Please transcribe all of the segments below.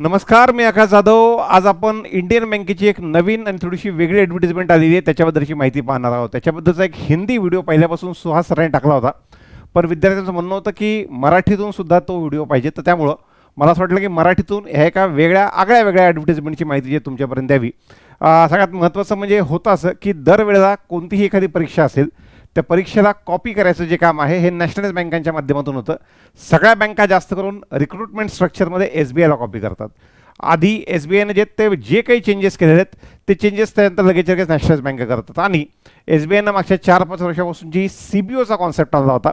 नमस्कार, मी आकाश जाधव. आज आपण इंडियन बँकेची एक नवीन आणि थोडीशी वेगळी ॲडव्हर्टिजमेंट आलेली आहे त्याच्याबद्दलची माहिती पाहणार आहोत. त्याच्याबद्दलचा एक हिंदी व्हिडिओ पहिल्यापासून सुहास सरांनी टाकला होता, पण विद्यार्थ्यांचं म्हणणं होतं की मराठीतून सुद्धा तो व्हिडिओ पाहिजे. तर त्यामुळं मला असं वाटलं की मराठीतून ह्या एका आगळ्या वेगळ्या ॲडव्हर्टिजमेंटची माहिती जी तुमच्यापर्यंत द्यावी. सगळ्यात महत्त्वाचं म्हणजे होतं असं की दरवेळेला कोणतीही एखादी परीक्षा असेल त्या परीक्षेला कॉपी करायचं जे काम आहे हे नॅशनलाइज बँकांच्या माध्यमातून होतं. सगळ्या बँका जास्त करून रिक्रुटमेंट स्ट्रक्चरमध्ये SBIला कॉपी करतात. आधी SBIने जे काही चेंजेस केलेले आहेत ते चेंजेस त्यानंतर लगेच नॅशनलाइज बँका करतात. आणि SBIनं मागच्या 4-5 वर्षापासून जी CBOचा कॉन्सेप्ट आणला होता,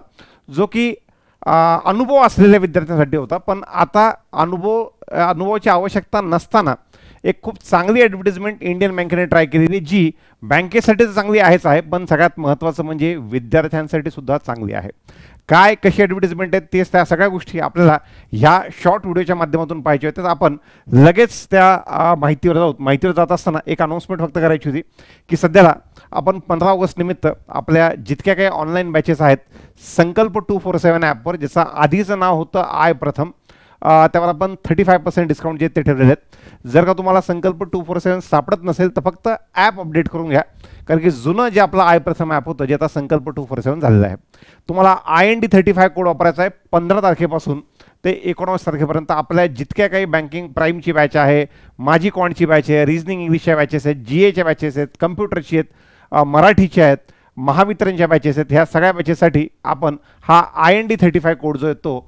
जो की अनुभव असलेल्या विद्यार्थ्यांसाठी होता. पण आता अनुभवाची आवश्यकता नसताना एक खूप चांगली ॲडव्हर्टिजमेंट इंडियन बँकेने ट्राय केलेली, जी बँकेसाठी तर चांगली आहेच आहे, पण सगळ्यात महत्त्वाचं म्हणजे विद्यार्थ्यांसाठी सुद्धा चांगली आहे. काय कशी ॲडव्हर्टिजमेंट आहेत तेच त्या सगळ्या गोष्टी आपल्याला ह्या शॉर्ट व्हिडिओच्या माध्यमातून पाहिजे होत्या. तर आपण लगेच त्या माहितीवर जात असताना एक अनाऊन्समेंट फक्त करायची होती की सध्याला आपण 15 ऑगस्ट निमित्त आपल्या जितक्या काही ऑनलाईन बॅचेस आहेत संकल्प 247 ॲपवर, ज्याचं आधीचं नाव होतं आय प्रथम, त्यावर आपण 35% डिस्काउंट जे ते ठेवलेले आहेत. जर का तुम्हाला संकल्प 247 सापडत नसेल तर फक्त ॲप अपडेट करून घ्या, कारण की जुनं जे आपलं आय प्रथम ॲप होतं जे आता संकल्प 247 झालेलं आहे. तुम्हाला IND35 कोड वापरायचा आहे. 15 तारखेपासून ते 19 तारखेपर्यंत आपल्या जितक्या काही बँकिंग प्राईमची बॅच आहे, माझी क्वांटची बॅच आहे, रिजनिंग इंग्लिशच्या बॅचेस आहेत, GAच्या बॅचेस आहेत, कम्प्युटरची आहेत, मराठीच्या आहेत, महावितरणच्या बॅचेस आहेत, ह्या सगळ्या बॅचेससाठी आपण हा IND35 कोड जो आहे तो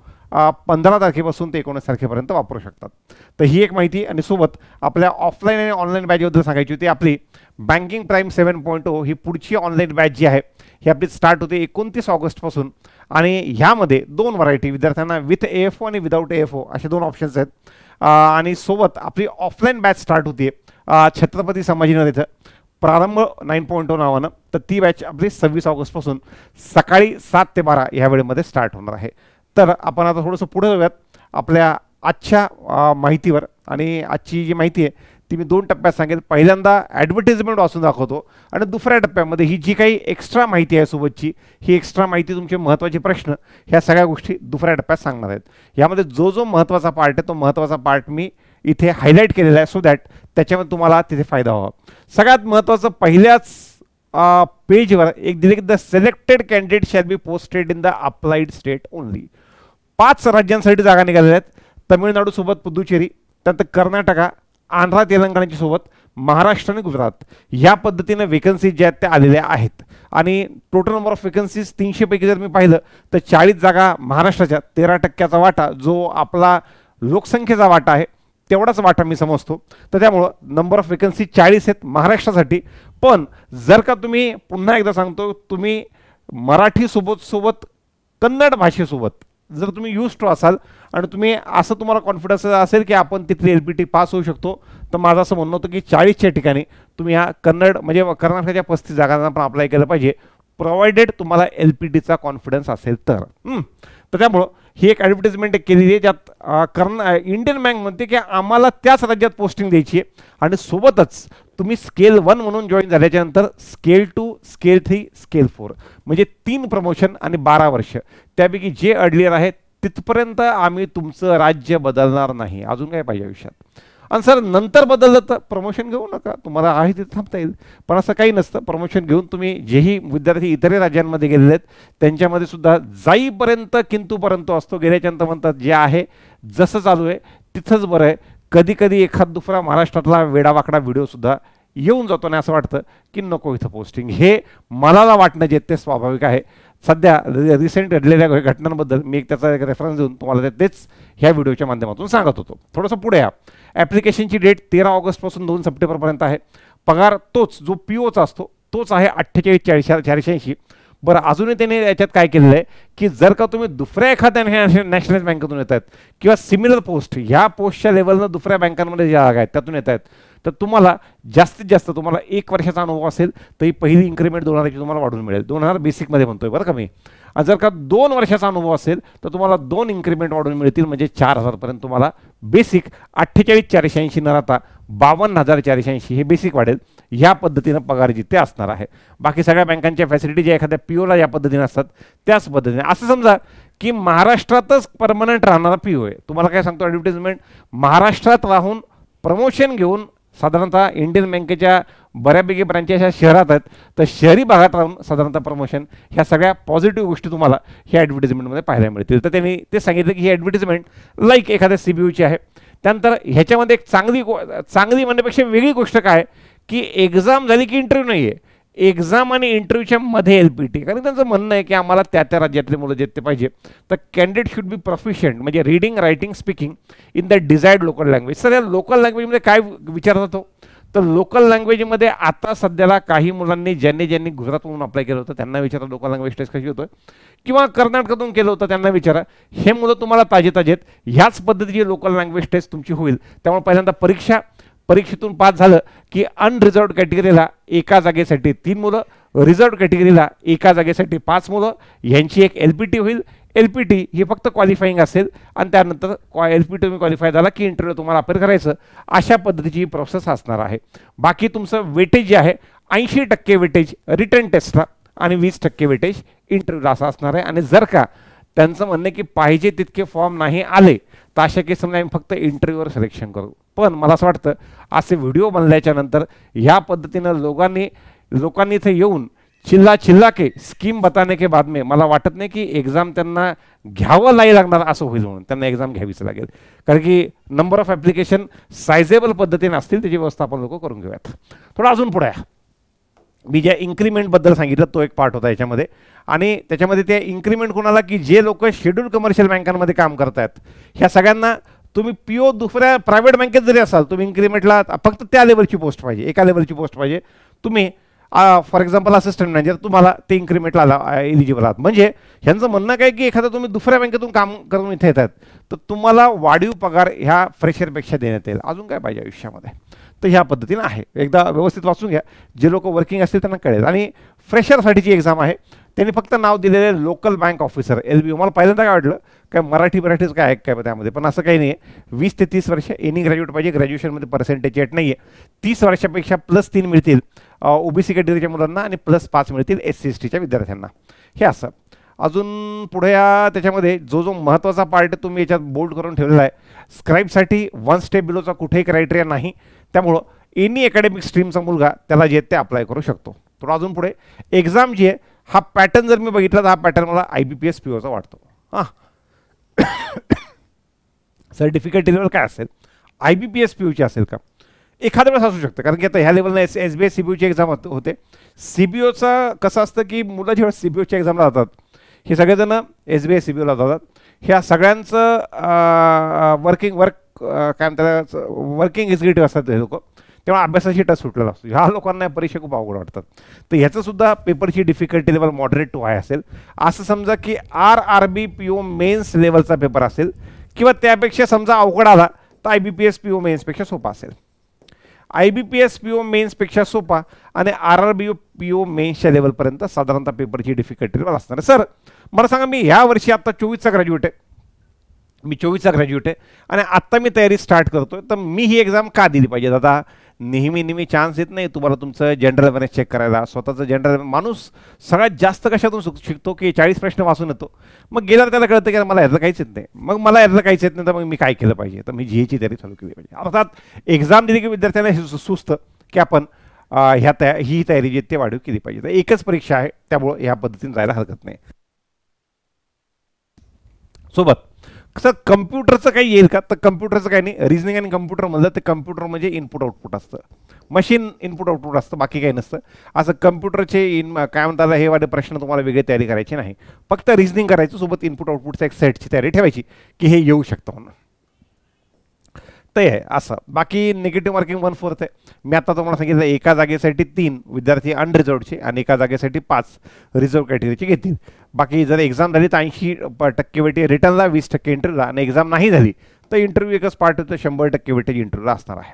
15 तारखेपासून ते 19 तारखेपर्यंत वापरू शकतात. तर ही एक माहिती. आणि सोबत आपल्या ऑफलाईन आणि ऑनलाईन बॅचबद्दल सांगायची होती. आपली बँकिंग प्राईम 7.0 ही पुढची ऑनलाईन बॅच जी आहे ही आपली स्टार्ट होते 29 ऑगस्टपासून. आणि ह्यामध्ये 2 व्हरायटी विद्यार्थ्यांना विथ AFO आणि विदाऊट AFO असे 2 ऑप्शन्स आहेत. आणि सोबत आपली ऑफलाईन बॅच स्टार्ट होते छत्रपती संभाजीनगर इथं प्रारंभ 9.0 नावानं. तर ती बॅच आपली 26 ऑगस्टपासून सकाळी 7 ते 12 ह्या वेळेमध्ये स्टार्ट होणार आहे. तर आपण आता थोडंसं पुढे जाऊयात आपल्या आजच्या माहितीवर. आणि आजची जी माहिती आहे ती मी 2 टप्प्यात सांगेल. पहिल्यांदा ॲडव्हर्टिजमेंट वाचून दाखवतो आणि दुसऱ्या टप्प्यामध्ये ही जी काही एक्स्ट्रा माहिती आहे सोबतची, ही एक्स्ट्रा माहिती तुमचे महत्त्वाचे प्रश्न ह्या सगळ्या गोष्टी दुसऱ्या टप्प्यात सांगणार आहेत. यामध्ये जो महत्त्वाचा पार्ट आहे तो महत्त्वाचा पार्ट मी इथे हायलाईट केलेला आहे, सो दॅट त्याच्यामध्ये तुम्हाला तिथे फायदा व्हावा. सगळ्यात महत्त्वाचं पहिल्याच पेजवर एक दिले की the selected candidate shall be posted in the applied state only. 5 राज्यांसाठी जागा निघालेल्या आहेत. तामिळनाडू सोबत पुदुचेरी, त्यानंतर कर्नाटका, आंध्र तेलंगणाची सोबत महाराष्ट्र आणि गुजरात ह्या पद्धतीने वेकन्सीज ज्या आहेत त्या आलेल्या आहेत. आणि टोटल नंबर ऑफ वेकन्सीज 300 पैकी जर मी पाहिलं तर 40 जागा महाराष्ट्राच्या, 13% वाटा जो आपला लोकसंख्येचा वाटा आहे तेवढाच वाटा मी समजतो. तर त्यामुळं नंबर ऑफ वेकन्सी 40 आहेत महाराष्ट्रासाठी. पण जर का तुम्ही, पुन्हा एकदा सांगतो, तुम्ही मराठी सोबत कन्नड भाषेसोबत जर तुम्ही यूज टू असाल आणि तुम्ही असं तुम्हाला कॉन्फिडन्स असेल की आपण तिथली LPT पास होऊ शकतो, तर माझं असं म्हणणं होतं की 40च्या ठिकाणी तुम्ही ह्या कन्नड म्हणजे कर्नाटकाच्या 35 जागांना पण अप्लाय केलं पाहिजे, प्रोव्हाइडेड तुम्हाला LPTचा कॉन्फिडन्स असेल तर. तर त्यामुळं ही एक ॲडव्हर्टिजमेंट केलेली आहे, ज्यात इंडियन बँक म्हणते की आम्हाला त्याच राज्यात पोस्टिंग द्यायची आहे. आणि सोबतच तुम्ही स्केल 1 म्हणून जॉईन झाल्याच्या नंतर स्केल 2, स्केल 3, स्केल 4 म्हणजे 3 प्रमोशन आणि 12 वर्ष. त्यापैकी जे अर्लियर आहे तिथपर्यंत आम्ही तुमचं राज्य बदलणार नाही. अजून काय पाहिजे आयुष्यात? आणि सर नंतर बदललं तर प्रमोशन घेऊ नका, तुम्हाला आहे तिथे थांबता येईल. पण असं काही नसतं. प्रमोशन घेऊन तुम्ही जेही विद्यार्थी इतर राज्यांमध्ये गेलेले आहेत त्यांच्यामध्ये सुद्धा जाईपर्यंत किंतूपर्यंत असतो. गेल्याच्यानंतर म्हणतात जे आहे जसं चालू आहे तिथंच बरं आहे. कधी कधी एखाद दुसरा महाराष्ट्रातला वेडावाकडा व्हिडिओसुद्धा येऊन जातो आणि असं वाटतं की नको इथं पोस्टिंग. हे मला वाटणं जे ते स्वाभाविक आहे. सध्या रिसेंट घडलेल्या घटनांबद्दल मी त्याचा एक रेफरन्स देऊन तुम्हाला तेच ह्या व्हिडिओच्या माध्यमातून सांगत होतो. थोडंसं पुढे या. ॲप्लिकेशनची डेट 13 ऑगस्टपासून 2 सप्टेंबरपर्यंत आहे. पगार तोच जो POचा असतो तोच आहे 48,480. बरं, अजूनही त्याने याच्यात काय केलेलं आहे की जर का तुम्ही दुसऱ्या एखाद्या नॅशनलाइज बँकेतून येत आहेत किंवा सिमिलर पोस्ट ह्या पोस्टच्या लेवलनं दुसऱ्या बँकांमध्ये ज्या जागा आहेत त्यातून येत आहेत, तर तुम्हाला जास्तीत जास्त तुम्हाला 1 वर्षाचा अनुभव असेल तर ही पहिली इन्क्रीमेंट 2000ची तुम्हाला वाढून मिळेल. 2000 बेसिकमध्ये म्हणतोय बरं का मी. आणि जर का 2 वर्षाचा अनुभव असेल तर तुम्हाला 2 इन्क्रीमेंट वाढून मिळतील, म्हणजे 4000पर्यंत तुम्हाला बेसिक 48,480 न राहता 52,480 हे बेसिक वाढेल. ह्या पद्धतीनं पगार जिथे असणार आहे. बाकी सगळ्या बँकांच्या फॅसिलिटी ज्या एखाद्या POला या पद्धतीने असतात त्याच पद्धतीने. असं समजा की महाराष्ट्रातच परमनंट राहणारा पीओ आहे. तुम्हाला काय सांगतो ॲडव्हर्टिजमेंट, महाराष्ट्रात राहून प्रमोशन घेऊन साधारणतः इंडियन बँकेच्या बऱ्यापैकी ब्रांचेस ह्या शहरात आहेत, तर शहरी भागात राहून साधारणतः प्रमोशन, ह्या सगळ्या पॉझिटिव्ह गोष्टी तुम्हाला ह्या ॲडव्हर्टिजमेंटमध्ये पाहायला मिळतील. तर त्यांनी ते सांगितलं की ही ॲडव्हर्टिजमेंट लाईक एखाद्या CBOची आहे. त्यानंतर ह्याच्यामध्ये एक चांगली म्हणण्यापेक्षा वेगळी गोष्ट काय की एक्झाम झाली की इंटरव्ह्यू नाही आहे, एक्झाम आणि इंटरव्ह्यूच्या मध्ये LPT. कारण त्यांचं म्हणणं आहे की आम्हाला त्या त्या राज्यातले मुलं जे ते पाहिजे. तर कॅन्डिडेट शुड बी प्रोफिशियंट म्हणजे reading, writing, speaking in the desired local language. Sir या लोकल लँग्वेजमध्ये काय विचारतात हो, तर लोकल लँग्वेजमध्ये आता सध्याला काही मुलांनी ज्यांनी गुजरातमधून अप्लाय केलं होतं त्यांना विचारा लोकल लँग्वेज टेस्ट कशी होतोय, किंवा कर्नाटकातून केलं होतं त्यांना विचारा. हे मुलं तुम्हाला ताजेत ह्याच पद्धतीची लोकल लँग्वेज टेस्ट तुमची होईल. त्यामुळे पहिल्यांदा परीक्षेतून पास झालं की अनरिझर्व्ड कॅटेगरीला एका जागेसाठी 3 मुलं, रिझर्व्ड कॅटेगरीला एका जागेसाठी 5 मुलं, यांची एक LPT होईल. LPT ही फक्त क्वालिफाईंग असेल आणि त्यानंतर LPT तुम्ही क्वालिफाय झाला की इंटरव्ह्यू तुम्हाला अपेअर करायचं. अशा पद्धतीची प्रोसेस असणार आहे. बाकी तुमचं वेटेज जे आहे 80% वेटेज रिटर्न टेस्टला आणि 20% वेटेज इंटरव्ह्यूला असं असणार आहे. आणि जर का त्यांचं म्हणणं की पाहिजे तितके फॉर्म नाही आले तर अशा केसमध्ये आम्ही फक्त इंटरव्ह्यूवर सिलेक्शन करू. पण मला असं वाटतं असे व्हिडिओ बनल्याच्या नंतर ह्या पद्धतीनं लोकांनी इथे येऊन चिल्ला के स्कीम बताने के बाद में मला वाटत नाही की एक्झाम त्यांना घ्यावं नाही लागणार असं होईल, म्हणून त्यांना एक्झाम घ्यावीच लागेल. कारण की नंबर ऑफ ॲप्लिकेशन सायझेबल पद्धतीने असतील त्याची व्यवस्था आपण लोक करून घेऊयात. थोडं अजून पुढे मी ज्या इन्क्रीमेंटबद्दल सांगितलं तो एक पार्ट होता याच्यामध्ये. आणि त्याच्यामध्ये ते इन्क्रीमेंट कोणाला की जे लोक शेड्यूल्ड कमर्शियल बँकांमध्ये काम करतायत ह्या सगळ्यांना तुम्ही PO दुसऱ्या प्रायव्हेट बँकेत जरी असाल तुम्ही इन्क्रीमेंटला फक्त त्या लेवलची पोस्ट पाहिजे, एका लेवलची पोस्ट पाहिजे. तुम्ही फॉर एक्झाम्पल असिस्टंट मॅनेजर तुम्हाला ते इन्क्रीमेंटला एलिजिबल आहात. म्हणजे ह्यांचं म्हणणं काय की एखादं तुम्ही दुसऱ्या बँकेतून काम करून इथे येतात तर तुम्हाला वाढीव पगार ह्या फ्रेशरपेक्षा देण्यात येईल. अजून काय पाहिजे आयुष्यामध्ये, तर ह्या पद्धतीनं आहे. एकदा व्यवस्थित वाचून घ्या, जे लोक वर्किंग असतील त्यांना कळेल. आणि फ्रेशरसाठीची एक्झाम आहे, त्यांनी फक्त नाव दिलेले लोकल बँक ऑफिसर LBO. मला पहिल्यांदा काय वाटलं काय मराठीच काय आहे काय त्यामध्ये, पण असं काही नाही आहे. 20 ते 30 वर्ष एनी ग्रॅज्युएट पाहिजे, ग्रॅज्युएशनमध्ये पर्सेंटेज येत नाही आहे. 30 वर्षापेक्षा +3 मिळतील OBC कॅटेगरीच्या मुलांना आणि +5 मिळतील SC STच्या विद्यार्थ्यांना. हे असं. अजून पुढे त्याच्यामध्ये जो महत्त्वाचा पार्ट तुम्ही याच्यात बोल्ड करून ठेवलेला आहे, स्क्राईबसाठी 1 स्टेप बिलोचा कुठेही क्रायटेरिया नाही. त्यामुळं एनी अकॅडमिक स्ट्रीमचा मुलगा त्याला जे ते अप्लाय करू शकतो. थोडं अजून पुढे एक्झाम जी आहे हा पॅटर्न जर मी बघितला तर हा पॅटर्न मला IBPS POचा वाटतो. हां सर डिफिकल्टी लेवल काय असेल, IBPS POची असेल का, एखाद्या वेळेस असू शकतं. कारण की आता ह्या लेवलला SBI CBOची एक्झाम होते. CBOचा कसं असतं की मुलं जेव्हा CBOच्या एक्झामला जातात हे सगळेजण SBI CBOला जातात. ह्या सगळ्यांचं काय म्हणतात वर्किंग एक्झिक्युटिव्ह असतात हे लोक, तेव्हा अभ्यासाची टच सुटलेला असतो. ह्या लोकांना परीक्षा खूप अवघड वाटतात. तर ह्याचंसुद्धा पेपरची डिफिकल्टी लेवल मॉडरेट टू हाय असेल. असं समजा की RRB PO मेन्स लेवलचा पेपर असेल किंवा त्यापेक्षा समजा अवघड आला तर IBPS PO मेन्सपेक्षा सोपा असेल. IBPS PO मेन्सपेक्षा सोपा आणि RRB PO मेन्सच्या लेवलपर्यंत साधारणतः पेपरची डिफिकल्टी लेवल असणार. सर मला सांगा, मी ह्या वर्षी आता 24चा ग्रॅज्युएट आहे, मी 24चा ग्रॅज्युएट आहे आणि आत्ता मी तयारी स्टार्ट करतोय, तर मी ही एक्झाम का दिली पाहिजे? दादा नेहमी चान्स येत नाही तुम्हाला तुमचं जनरल अवेअरनेस चेक करायला. स्वतःचं जनरल माणूस सगळ्यात जास्त कशातून शिकतो की 40 प्रश्न वाचून येतो, मग गेल्यावर त्याला कळतं की मला यातलं काहीच येत नाही. मग मला यातलं काहीच येत नाही तर मग मी काय केलं पाहिजे, तर मी GAची तयारी चालू केली पाहिजे. अर्थात एक्झाम दिली की विद्यार्थ्यांना हे सुचतं की आपण ही तयारी जी ते वाढीव केली पाहिजे. तर एकच परीक्षा आहे त्यामुळं ह्या पद्धतीने जायला हरकत नाही. सोबत सर कम्प्युटरचं काही येईल का, तर कम्प्युटरचं काही नाही. रिजनिंग आणि कम्प्युटर म्हणलं तर कम्प्युटर म्हणजे इनपुट आउटपुट असतं, मशीन इनपुट आउटपुट असतं, बाकी काही नसतं. असं कम्प्युटरचे काय म्हणतात हे वाले प्रश्न तुम्हाला वेगळी तयारी करायची नाही, फक्त रिजनिंग करायचं, सोबत इनपुट आउटपुटचा एक सेटची तयारी ठेवायची की हे येऊ शकतं म्हणून. ते आहे असं. बाकी निगेटिव्ह मार्किंग 1/4 आहे. मी आता तुम्हाला सांगितलं एका जागेसाठी 3 विद्यार्थी अनरिझर्वचे आणि एका जागेसाठी 5 रिझर्व कॅटेगरीचे घेतील. बाकी जर एक्झाम झाली तर 80% वेटेज रिटर्नला, 20% इंटरव्ह्यूला, आणि एक्झाम नाही झाली तर इंटरव्ह्यू एकच पार्ट होतं, 100% वेटेज इंटरव्ह्यूला असणार आहे.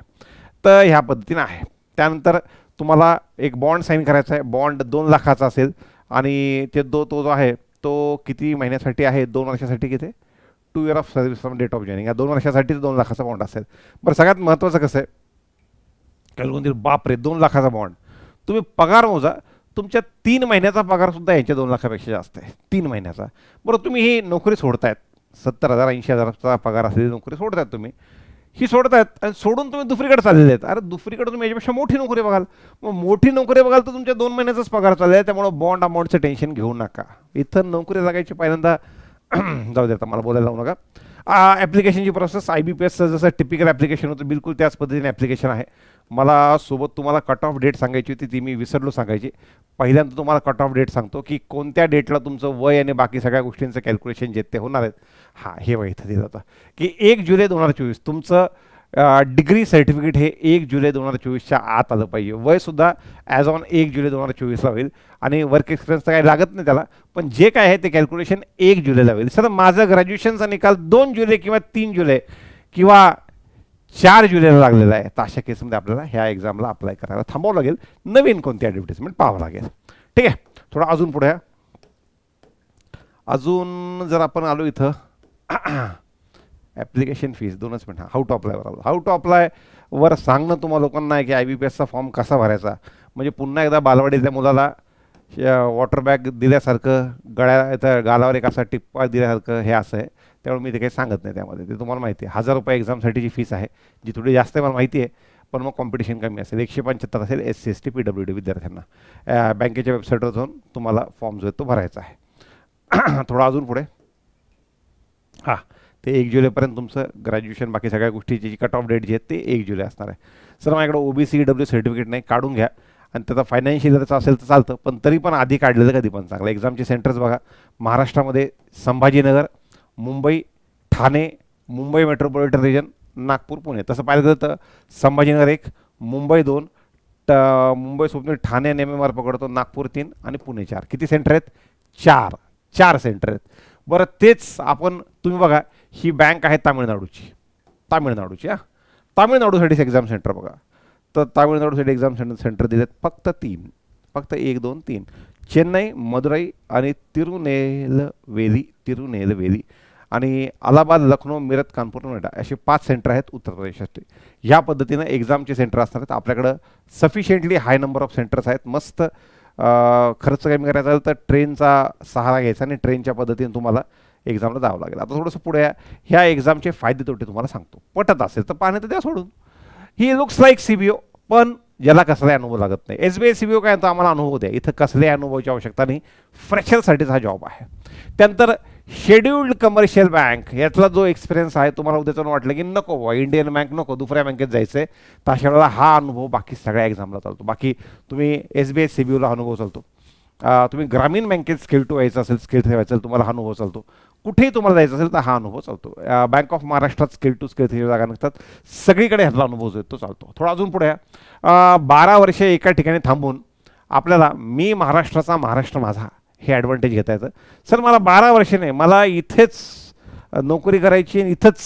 तर ह्या पद्धतीनं आहे. त्यानंतर तुम्हाला एक बॉन्ड साईन करायचा आहे. बॉन्ड 2 लाखाचा असेल आणि ते तो जो आहे तो किती महिन्यासाठी आहे, 2 वर्षासाठी किती, 2 year of service from date of joining, या 2 वर्षासाठी 2 लाखाचा बॉन्ड असेल. बरं सगळ्यात महत्त्वाचं कसं आहे, काही लोक बापरे 2 लाखाचा बॉन्ड, तुम्ही पगार मोजा, तुमच्या 3 महिन्याचा पगारसुद्धा यांच्या 2 लाखापेक्षा जास्त आहे, 3 महिन्याचा. बरं, तुम्ही ही नोकरी सोडतायत, 70,000 80,000चा पगार असलेली नोकरी सोडतायत तुम्ही, ही सोडतायत आणि सोडून तुम्ही दुसरीकडे चाललेले आहेत. अरे दुसरीकडे तुम्ही याच्यापेक्षा मोठी नोकरी बघाल, मग मोठी नोकरी बघाल तर तुमच्या 2 महिन्याचाच पगार चालला आहे, त्यामुळे बॉन्ड अमाऊंटचं टेन्शन घेऊ नका. इथं नोकरी लागायची पहिल्यांदा जाऊ देता, मला बोलायला लावू नका. ॲप्लिकेशनची प्रोसेस IBPSचं जसं टिपिकल ॲप्लिकेशन होतं बिलकुल त्याच पद्धतीने ॲप्लिकेशन आहे. मला सोबत तुम्हाला कट ऑफ डेट सांगायची होती, ती मी विसरलो सांगायची. पहिल्यांदा तुम्हाला कट ऑफ डेट सांगतो की कोणत्या डेटला तुमचं वय आणि बाकी सगळ्या गोष्टींचं कॅल्क्युलेशन जे ते होणार आहेत. हां, हे वय इथं दिलं होतं की 1 जुलै 2024 तुमचं डिग्री सर्टिफिकेट हे 1 जुलै 2024च्या आत आलं पाहिजे. वयसुद्धा ॲज ऑन 1 जुलै 2024ला होईल आणि वर्क एक्सपिरियन्स तर काही लागत नाही त्याला, पण जे काय आहे ते कॅल्क्युलेशन 1 जुलैला होईल. सर माझं ग्रॅज्युएशनचा निकाल 2 जुलै किंवा 3 जुलै किंवा 4 जुलैला लागलेला आहे, तर अशा केसमध्ये आपल्याला ह्या एक्झामला अप्लाय करायला थांबावं लागेल, नवीन कोणती ॲडव्हर्टिजमेंट पाहावं लागेल. ठीक आहे, थोडं अजून पुढे अजून जर आपण आलो इथं ॲप्लिकेशन फीस 2च मिनिट. हाऊ टू अप्लायवर आलो. हाऊ टू अप्लाय वर सांगणं तुम्हाला लोकांना आहे की IBPSचा फॉर्म कसा भरायचा, म्हणजे पुन्हा एकदा बालवाडीतल्या मुलाला वॉटर बॅग दिल्यासारखं गळ्या गालावर एक असा टिप्पा दिल्यासारखं हे असं आहे, त्यामुळे मी ते काही सांगत नाही त्यामध्ये. ते तुम्हाला माहिती आहे 1000 रुपये एक्झामसाठीची फीस आहे, जी थोडी जास्त आहे मला माहिती आहे, पण मग कॉम्पिटिशन कमी असेल. 175 असेल SC ST PWD विद्यार्थ्यांना. बँकेच्या वेबसाईटवर जाऊन तुम्हाला फॉर्म जो आहे तो भरायचा आहे. थोडा अजून पुढे हां, ते 1 जुलैपर्यंत तुमचं ग्रॅज्युएशन बाकी सगळ्या गोष्टीची जी कट ऑफ डेट जी आहे ते 1 जुलै असणार आहे. सर माझ्याकडे OBC EW सर्टिफिकेट नाही, काढून घ्या. आणि त्याचा फायनान्शियलचं असेल तर चालतं, पण तरी पण आधी काढलेलं कधी पण चांगलं. एक्झामचे सेंटर्स बघा, महाराष्ट्रामध्ये संभाजीनगर, मुंबई, ठाणे, मुंबई मेट्रोपॉलिटन रिजन, नागपूर, पुणे. तसं पाहिलं गेलं तर संभाजीनगर 1, मुंबई 2, मुंबई सोबत ठाणे MMR पकडतो, नागपूर 3 आणि पुणे 4. किती सेंटर आहेत? 4 सेंटर आहेत. बरं, तेच आपण तुम्ही बघा, ही बँक आहे तामिळनाडूची हां, तामिळनाडूसाठी एक्झाम सेंटर बघा, तर तामिळनाडूसाठी एक्झाम सेंटर दिलेत फक्त 3, फक्त 1 2 3. चेन्नई, मदुराई आणि तिरुनेलवेली आणि अलाहाबाद, लखनौ, मिरत, कानपूर, नोएडा असे 5 सेंटर आहेत उत्तर प्रदेशसाठी. ह्या पद्धतीनं एक्झामचे सेंटर असणार आहेत. आपल्याकडं sufficiently high number of centres आहेत. मस्त खर्च कमी करायचा असेल तर ट्रेनचा सहारा घ्यायचा आणि ट्रेनच्या पद्धतीने तुम्हाला एक्झामला जावं लागेल. आता थोडंसं पुढे ह्या एक्झामचे फायदे तोटे तुम्हाला सांगतो. पटत असेल तर पाहणे तर द्या सोडून. ही लुक्स लाईक CBO, पण ज्याला कसलाही अनुभव लागत नाही. SBI CBO काय तर आम्हाला अनुभव द्या. इथं कसल्याही अनुभवाची आवश्यकता नाही, फ्रेशरसाठीच हा जॉब आहे. त्यानंतर शेड्युल्ड कमर्शियल बँक, यातला जो एक्सपिरियन्स आहे तुम्हाला उद्याचं वाटलं की नको बाबा इंडियन बँक नको, दुसऱ्या बँकेत जायचं आहे, तर अशा वेळेला हा अनुभव बाकी सगळ्या एक्झामला चालतो. बाकी तुम्ही SBI CBOला अनुभव चालतो. तुम्ही ग्रामीण बँकेत स्किल टू व्हायचं असेल, स्किल ठेवायचं असेल, तुम्हाला हा अनुभव चालतो. कुठेही तुम्हाला जायचं असेल तर हा अनुभव चालतो. बँक ऑफ महाराष्ट्रात स्किल टू स्किल थ्री जागा नसतात, सगळीकडे ह्यातला अनुभव जो आहे तो चालतो. थोडा अजून पुढे 12 वर्षे एका ठिकाणी थांबून आपल्याला मी महाराष्ट्राचा, महाराष्ट्र माझा हे ॲडव्हान्टेज घेता येतं. सर मला 12 वर्षे नाही, मला इथेच नोकरी करायची आणि इथंच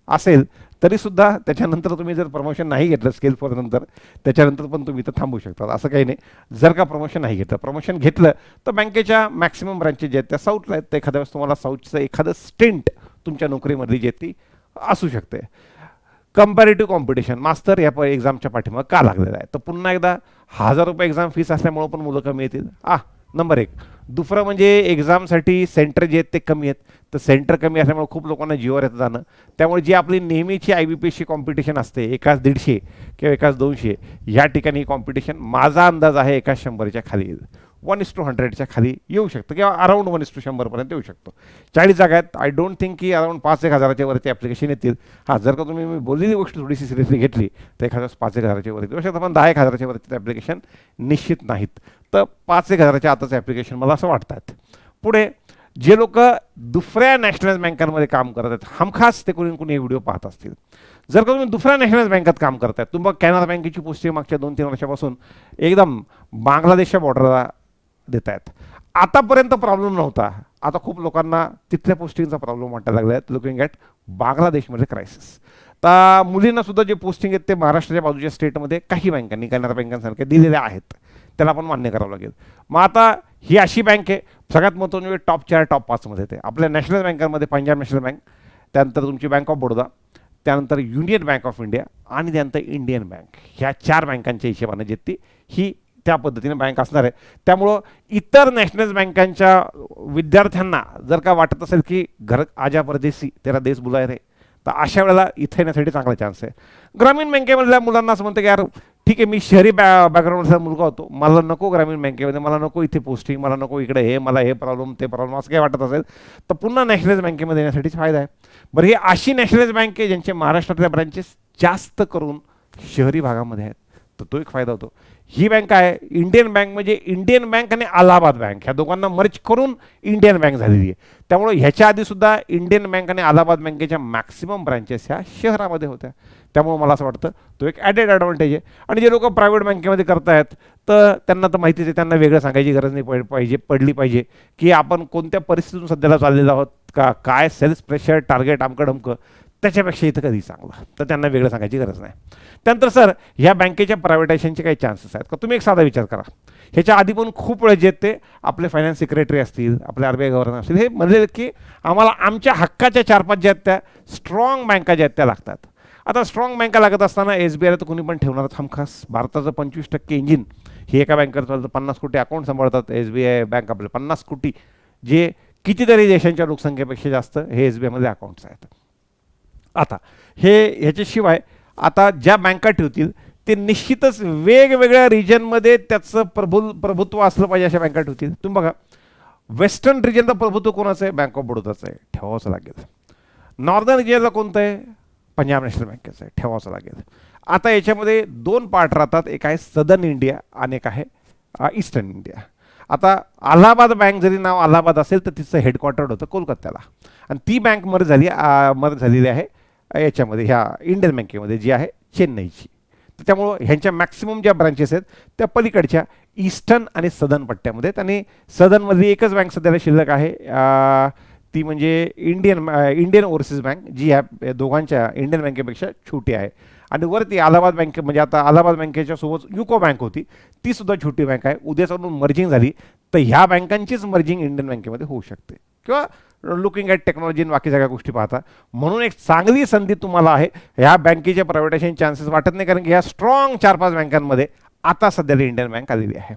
असेल तरीसुद्धा त्याच्यानंतर तुम्ही जर प्रमोशन नाही घेतलं स्किल फोर नंतर, त्याच्यानंतर पण तुम्ही इथं थांबू शकता. असं काही नाही. जर का प्रमोशन नाही घेतलं, प्रमोशन घेतलं तर बँकेच्या मॅक्सिमम ब्रांचेस जे आहेत त्या साऊथला आहेत, तर एखाद्या वेळेस तुम्हाला साऊथचं एखादं स्टिंट तुमच्या नोकरीमधली जी आहे ती असू शकते. कंपॅरेटिव्ह कॉम्पिटिशन मास्तर या एक्झामच्या पाठीमागं का लागलेला आहे, तर पुन्हा एकदा 1000 रुपये एक्झाम फीस असल्यामुळं पण मुलं कमी येतील. नंबर 1. दुसरं म्हणजे एक्झामसाठी सेंटर जे आहेत ते कमी आहेत, तर सेंटर कमी असल्यामुळे खूप लोकांना जीवावर येतं जाणं. त्यामुळे जी आपली नेहमीची IBPSची कॉम्पिटिशन असते, एकाच 150 किंवा एकाच 200, या ठिकाणी कॉम्पिटिशन माझा अंदाज आहे एकाच 100च्या खाली येईल, 1:100च्या खाली येऊ शकतं किंवा अराउंड 1:100पर्यंत येऊ शकतो. 40 जागा आहेत. आय डोंट थिंक की अराउंड 5-1 हजाराच्या वरती ॲप्लिकेशन येतील. जर का तुम्ही मी बोललेली गोष्ट थोडीशी सिरियसली घेतली तर एखाद्या 5-1 हजाराच्या वरती येऊ शकतं, पण 10-1 हजाराच्या वरती ॲप्लिकेशन निश्चित नाहीत. तर 5-1 हजाराच्या आताच ॲप्लिकेशन मला असं वाटतात. पुढे जे लोक दुसऱ्या नॅशनल बँकांमध्ये काम करत आहेत, हमखास ते कोणी व्हिडिओ पाहत असतील, जर का तुम्ही दुसऱ्या नॅशनल बँकात काम करतायत, तुम्ही कॅनरा बँकेची पोस्टिंग मागच्या 2-3 वर्षापासून एकदम बांगलादेशच्या बॉर्डरला देत आहेत. आतापर्यंत प्रॉब्लेम नव्हता, आता खूप लोकांना तिथल्या पोस्टिंगचा प्रॉब्लेम वाटायला लागला आहे, लुकिंग ॲट बांगलादेशमध्ये क्रायसिस. तर मुलींना सुद्धा जे पोस्टिंग आहेत ते महाराष्ट्राच्या बाजूच्या स्टेटमध्ये काही बँकांनी कॅनरा बँकांसारख्या दिलेल्या आहेत, त्याला आपण मान्य करावं लागेल. मग आता ही अशी बँक आहे सगळ्यात महत्त्वाचं म्हणजे टॉप 4 टॉप 5मध्ये येते. आपल्या नॅशनल बँकांमध्ये पंजाब नॅशनल बँक, त्यानंतर तुमची बँक ऑफ बडोदा, त्यानंतर युनियन बँक ऑफ इंडिया आणि त्यानंतर इंडियन बँक, ह्या 4 बँकांच्या हिशेबाने जी ती ही त्या पद्धतीने बँक असणार आहे. त्यामुळं इतर नॅशनल बँकांच्या विद्यार्थ्यांना जर का वाटत असेल की घर आजा परदेसी तेरा देश बुलाय रे, तर अशा वेळेला इथे येण्यासाठी चांगला चान्स आहे. ग्रामीण बँकेमधल्या मुलांना असं म्हणतं की यार ठीक आहे, मी शहरी बॅकग्राऊंडचा मुलगा होतो, मला नको ग्रामीण बँकेमध्ये, मला नको इथे पोस्टिंग, मला नको इकडे हे, मला हे प्रॉब्लेम ते प्रॉब्लेम असं काही वाटत असेल तर पुन्हा नॅशनलाइज बँकेमध्ये येण्यासाठीच फायदा आहे. बरं, ही अशी नॅशनलाइज बँक आहे ज्यांचे महाराष्ट्रातल्या ब्रांचेस जास्त करून शहरी भागामध्ये आहेत, तर तो एक फायदा होतो. ही बँक आहे इंडियन बँक, म्हणजे इंडियन बँक आणि अलाहाबाद बँक ह्या दोघांना मर्ज करून इंडियन बँक झालेली आहे. त्यामुळे ह्याच्या आधी सुद्धा इंडियन बँक आणि अलाहाबाद बँकेच्या मॅक्सिमम ब्रांचेस ह्या शहरामध्ये होत्या. त्यामुळे मला असं वाटतं तो एक ॲडेड ॲडव्हान्टेज आहे. आणि जे लोक प्रायव्हेट बँकेमध्ये करतायत तर त्यांना तर माहितीच आहे, त्यांना वेगळं सांगायची गरज नाही पडली पाहिजे की आपण कोणत्या परिस्थितीतून सध्याला चाललेलो आहोत, काय सेल्स प्रेशर टार्गेट अमकं डमकं, त्याच्यापेक्षा इथं कधी चांगलं, तर त्यांना वेगळं सांगायची गरज नाही. त्यानंतर सर, ह्या बँकेच्या प्रायव्हेटायझेशनचे काही चान्सेस आहेत का? तुम्ही एक साधा विचार करा. ह्याच्या आधी पण खूप वेळ जे ते आपले फायनान्स सेक्रेटरी असतील, आपले RBI गव्हर्नर असतील, हे म्हणले की आम्हाला आमच्या हक्काच्या 4-5 ज्या आहेत त्या स्ट्रॉंग बँका ज्या आहेत त्या लागतात. आता स्ट्रॉंग बँका लागत असताना SBI तर कोणी पण ठेवणार हमखास. भारताचं 25% इंजिन हे एका बँकेवर चालतं. 50 कोटी अकाउंट सांभाळतात SBI बँक, आपले 50 कोटी, जे कितीतरी देशांच्या लोकसंख्येपेक्षा जास्त हे SBI मध्ये अकाउंट्स आहेत. आता ह्याच्याशिवाय आता ज्या बँका ठेवतील ते निश्चितच वेगवेगळ्या रिजनमध्ये त्याचं प्रभुत्व असलं पाहिजे अशा बँका ठेवतील. तुम्ही बघा, वेस्टर्न रिजनला प्रभुत्व कोणाचं आहे? बँक ऑफ बडोदाचं आहे, ठेवावंच लागेल. नॉर्दर्न रिजनला कोणतं आहे? पंजाब नॅशनल बँकेचं आहे, ठेवावंच लागेल. आता याच्यामध्ये 2 पार्ट राहतात, एक आहे सदर्न इंडिया आणि एक आहे ईस्टर्न इंडिया. आता अलाहाबाद बँक जरी नाव अलाहाबाद असेल तर तिचं हेडक्वार्टर होतं कोलकात्याला, आणि ती बँक मर्ज झालेली आहे याच्यामध्ये, ह्या इंडियन बँकेमध्ये जी आहे चेन्नईची. तर त्यामुळं ह्यांच्या मॅक्सिमम ज्या ब्रांचेस आहेत त्या पलीकडच्या ईस्टर्न आणि सदर्न पट्ट्यामध्ये आहेत. आणि सदर्नमधली एकच बँक सध्याला शिल्लक आहे, ती म्हणजे इंडियन ओव्हरसीज बँक, जी ह्या दोघांच्या इंडियन बँकेपेक्षा छोटी आहे. आणि वरती अलाहाबाद बँक, म्हणजे आता अलाहाबाद बँकेच्या सोबत युको बँक होती, ती सुद्धा छोटी बँक आहे. उद्या चालून मर्जिंग झाली तर ह्या बँकांचीच मर्जिंग इंडियन बँकेमध्ये होऊ शकते, किंवा लुकिंग ॲट टेक्नॉलॉजी आणि बाकी सगळ्या गोष्टी पाहता. म्हणून एक चांगली संधी तुम्हाला आहे. ह्या बँकेच्या प्रायव्हेटायझेशन चान्सेस वाटत नाही, कारण की ह्या स्ट्रॉंग 4-5 बँकांमध्ये आता सध्याला इंडियन बँक आलेली आहे.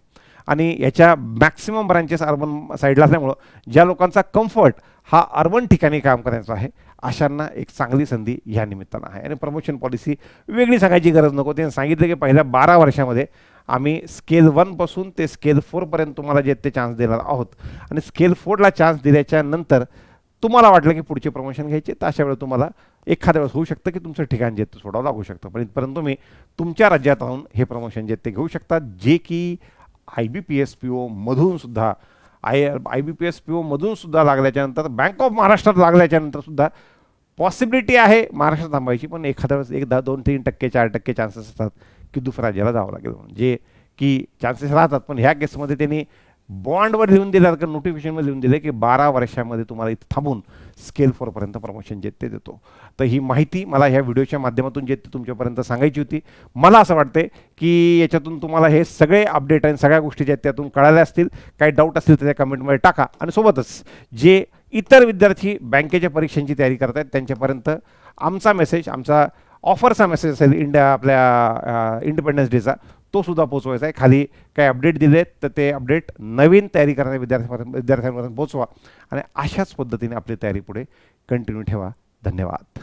आणि याच्या मॅक्सिमम ब्रांचेस अर्बन साईडला असल्यामुळं ज्या लोकांचा कम्फर्ट हा अर्बन ठिकाणी काम करायचा आहे अशांना एक चांगली संधी ह्या निमित्तानं आहे. आणि प्रमोशन पॉलिसी वेगळी सांगायची गरज नको. त्यांनी सांगितलं की पहिल्या 12 वर्षामध्ये आम्ही स्केल 1 पासून ते स्केल 4 पर्यंत तुम्हाला जे ते चान्स देणार आहोत. आणि स्केल 4ला चान्स दिल्याच्या नंतर तुम्हाला वाटलं की पुढचे प्रमोशन घ्यायचे, तर अशा वेळेला तुम्हाला एखाद्या वेळेस होऊ शकतं की तुमचं ठिकाण जे ते सोडावं लागू शकतं. पण इथपर्यंत तुम्ही तुमच्या राज्यात राहून हे प्रमोशन जे ते घेऊ शकतात, जे की IBPS PO मधून सुद्धा IBPS PO मधून सुद्धा लागल्याच्या नंतर, बँक ऑफ महाराष्ट्रात लागल्याच्या नंतर सुद्धा पॉसिबिलिटी आहे महाराष्ट्रात थांबायची. पण एखाद्या वेळेस 1-2-3%, 4% चान्सेस असतात की दुसऱ्या राज्याला जावं लागेल, जे की चान्सेस राहतात. पण ह्या केसमध्ये त्यांनी बॉन्डवर लिहून दिलं, का नोटिफिकेशनमध्ये लिहून दिलं की 12 वर्षामध्ये तुम्हाला इथं थांबून स्केल 4 पर्यंत प्रमोशन जे ते देतो. तर ही माहिती मला ह्या व्हिडिओच्या माध्यमातून जे ते तुमच्यापर्यंत सांगायची होती. मला असं वाटते की याच्यातून तुम्हाला हे सगळे अपडेट आणि सगळ्या गोष्टी ज्या त्यातून कळाल्या असतील. काही डाऊट असतील तर त्या कमेंटमध्ये टाका. आणि सोबतच जे इतर विद्यार्थी बँकेच्या परीक्षांची तयारी करत आहेत त्यांच्यापर्यंत आमचा मेसेज, आमचा ऑफरचा मेसेज असेल आपल्या इंडिपेंडन्स डेचा, तो सुद्धा पोचवायचा आहे. खाली काही अपडेट दिलेत तर ते अपडेट नवीन तयारी करणाऱ्या विद्यार्थ्यांपर्यंत पोचवा आणि अशाच पद्धतीने आपली तयारी पुढे कंटिन्यू ठेवा. धन्यवाद.